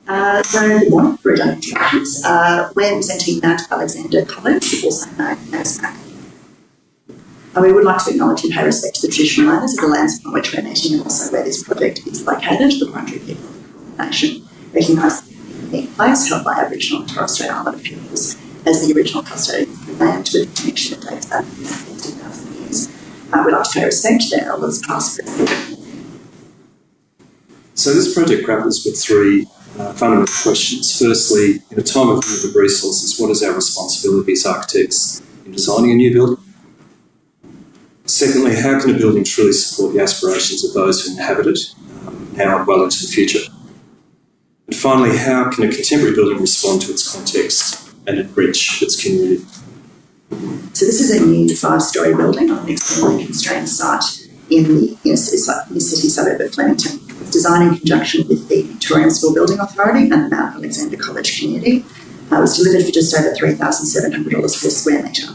Good morning, very good introductions. We're presenting Mount Alexander College, also known as MAC. We would like to acknowledge and pay respect to the traditional owners of the lands upon which we're meeting and also where this project is located, the Wurundjeri people of the nation, recognising the unique place held by Aboriginal and Torres Strait Islander peoples as the original custodians of the land with a connection that dates back 2,000 years. We'd like to pay respect to their elders past and present. So this project grapples with three fundamental questions. Firstly, in a time of limited resources, what is our responsibility as architects in designing a new building? Secondly, how can a building truly support the aspirations of those who inhabit it now and well into the future? And finally, how can a contemporary building respond to its context and enrich its community? So this is a new 5-storey building on an externally constrained site in the inner city suburb of Flemington. It's designed in conjunction with the Victorian School Building Authority and the Mount Alexander College community. It was delivered for just over $3,700 per square metre.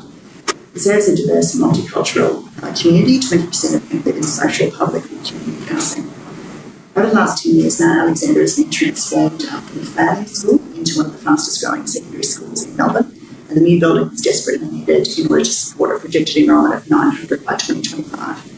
It serves a diverse multicultural community, 20% of whom live in social, public and community housing. Over the last 10 years now, Alexander has been transformed from a family school into one of the fastest growing secondary schools in Melbourne, and the new building is desperately needed in order to support a projected enrolment of 900 by 2025.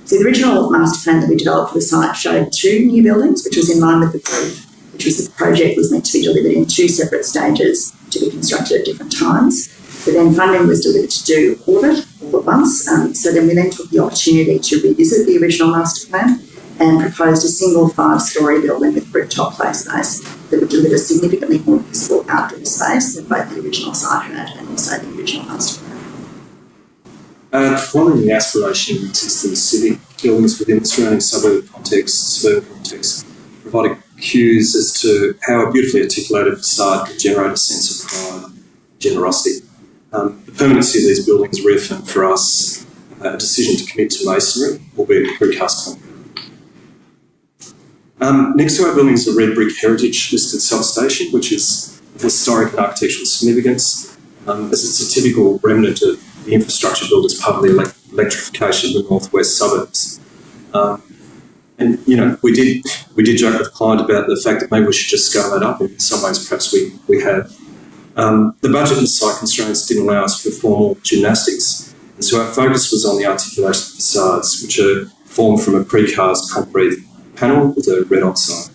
So the original master plan that we developed for the site showed 2 new buildings, which was in line with the brief, which was that the project was meant to be delivered in 2 separate stages to be constructed at different times. But then funding was delivered to do all of it all at once. So then we then took the opportunity to revisit the original master plan and proposed a single 5-storey building with rooftop play space that would deliver significantly more usable outdoor space than both the original site had and also the original master plan. Following the aspiration of existing city buildings within the surrounding suburban context, provided cues as to how a beautifully articulated facade could generate a sense of pride and generosity. The permanency of these buildings reaffirmed for us a decision to commit to masonry, albeit precast concrete. Next to our building is a red brick heritage listed substation, which is of historic and architectural significance, as it's a typical remnant of the infrastructure built as part of the electrification of the northwest suburbs. And, you know, we did joke with the client about the fact that maybe we should just scale that up. In some ways, perhaps we have. The budget and site constraints didn't allow us for formal gymnastics, and so our focus was on the articulation of facades, which are formed from a precast concrete panel with a red oxide.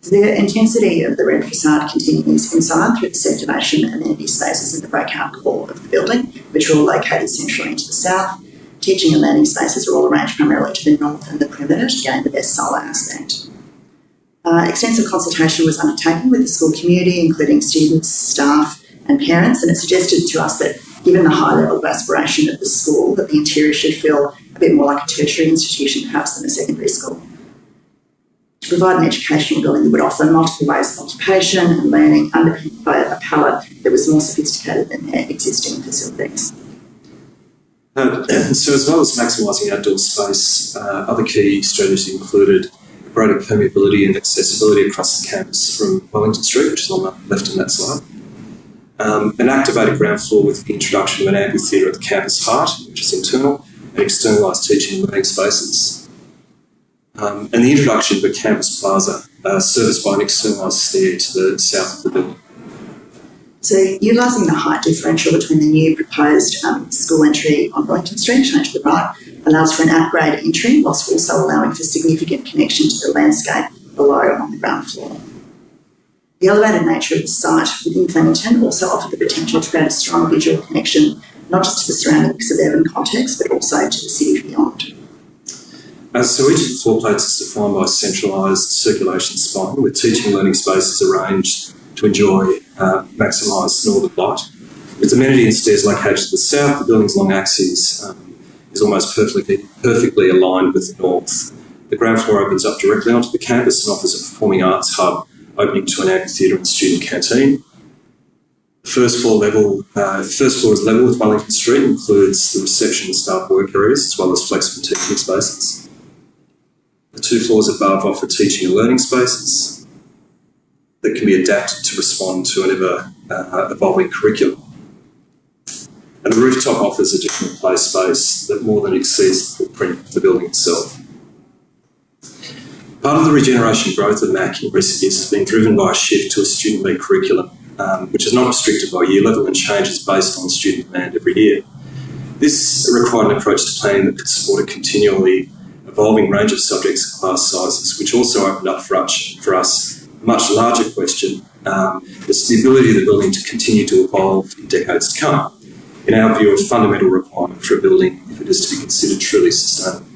The intensity of the red facade continues inside through the circulation and amenity spaces in the breakout core of the building, which are all located centrally into the south. Teaching and learning spaces are all arranged primarily to the north and the perimeter to gain the best solar aspect. Extensive consultation was undertaken with the school community, including students, staff and parents, and it suggested to us that given the high level of aspiration of the school, that the interior should feel a bit more like a tertiary institution perhaps than a secondary school. To provide an educational building that would offer multiple ways of occupation and learning underpinned by a palette that was more sophisticated than their existing facilities. So as well as maximising outdoor space, other key strategies included greater permeability and accessibility across the campus from Wellington Street, which is on the left in that slide. An activated ground floor with the introduction of an amphitheatre at the campus heart, which is internal, and externalised teaching and learning spaces. And the introduction of a campus plaza serviced by an externalised stair to the south of the building. So utilising the height differential between the new proposed school entry on Wellington Street, shown to the right, allows for an at-grade entry whilst also allowing for significant connection to the landscape below on the ground floor. The elevated nature of the site within Flemington also offered the potential to create a strong visual connection, not just to the surrounding suburban context, but also to the city beyond. So each of the floor plates is defined by a centralised circulation spine with teaching and learning spaces arranged to enjoy maximise northern light. With amenity and stairs located to the south, the building's long axis is almost perfectly aligned with the north. The ground floor opens up directly onto the campus and offers a performing arts hub opening to an amphitheatre and student canteen. The first floor is level with Wellington Street, includes the reception and staff work areas as well as flexible teaching spaces. The 2 floors above offer teaching and learning spaces that can be adapted to respond to an ever-evolving curriculum. And the rooftop offers additional play space that more than exceeds the footprint of the building itself. Part of Part of the regeneration growth of MAC in recent years has been driven by a shift to a student-led curriculum, which is not restricted by year level and changes based on student demand every year. This required an approach to planning that could support a continually evolving range of subjects and class sizes, which also opened up for us a much larger question. It's the ability of the building to continue to evolve in decades to come. In our view, a fundamental requirement for a building if it is to be considered truly sustainable.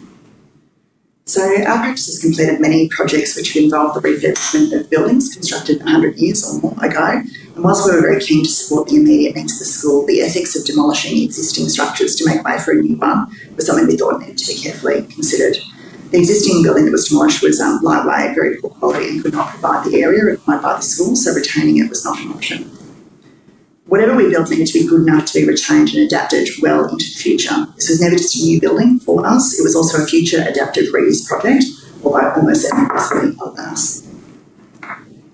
So our practice has completed many projects which have involved the refurbishment of buildings constructed 100 years or more ago. And whilst we were very keen to support the immediate needs of the school, the ethics of demolishing existing structures to make way for a new one was something we thought needed to be carefully considered. The existing building that was demolished was lightweight, very poor quality, and could not provide the area required by the school, so retaining it was not an option. Whatever we built needed to be good enough to be retained and adapted well into the future. This was never just a new building for us, it was also a future adaptive reuse project, although almost certainly of us.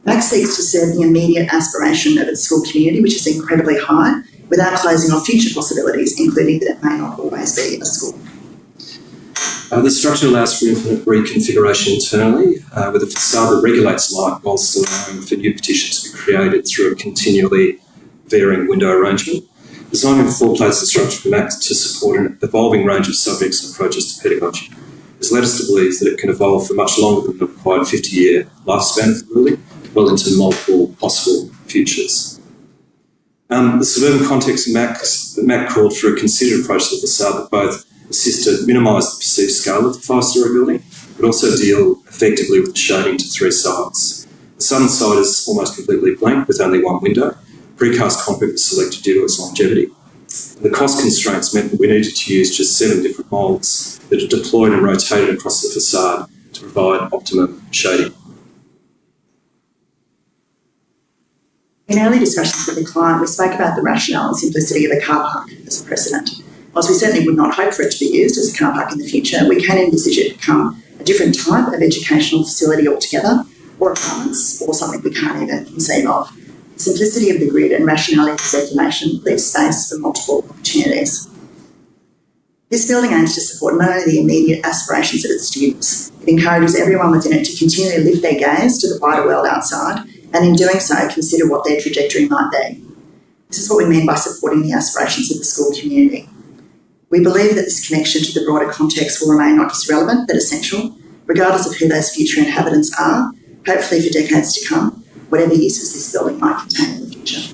MAC seeks to serve the immediate aspiration of its school community, which is incredibly high, without closing off future possibilities, including that it may not always be a school. The structure allows for infinite reconfiguration internally, with a facade that regulates light while still allowing for new petitions to be created through a continually varying window arrangement. Designing the floor plates and structure for MAC to support an evolving range of subjects and approaches to pedagogy has led us to believe that it can evolve for much longer than the required 50-year lifespan of the building, well into multiple possible futures. The suburban context of MAC called for a considered approach to the facade that both assist to minimise the perceived scale of the 5-storey building, but also deal effectively with the shading to 3 sides. The southern side is almost completely blank with only 1 window. Precast concrete was selected due to its longevity. The cost constraints meant that we needed to use just 7 different moulds that are deployed and rotated across the facade to provide optimum shading. In early discussions with the client, we spoke about the rationale and simplicity of a car park as a precedent. Whilst we certainly would not hope for it to be used as a car park in the future, we can envisage it become a different type of educational facility altogether, or apartments, or something we can't even conceive of. The simplicity of the grid and rationality of circulation leaves space for multiple opportunities. This building aims to support not only the immediate aspirations of its students, it encourages everyone within it to continually lift their gaze to the wider world outside, and in doing so, consider what their trajectory might be. This is what we mean by supporting the aspirations of the school community. We believe that this connection to the broader context will remain not just relevant, but essential, regardless of who those future inhabitants are, hopefully for decades to come, whatever uses this building might contain in the future.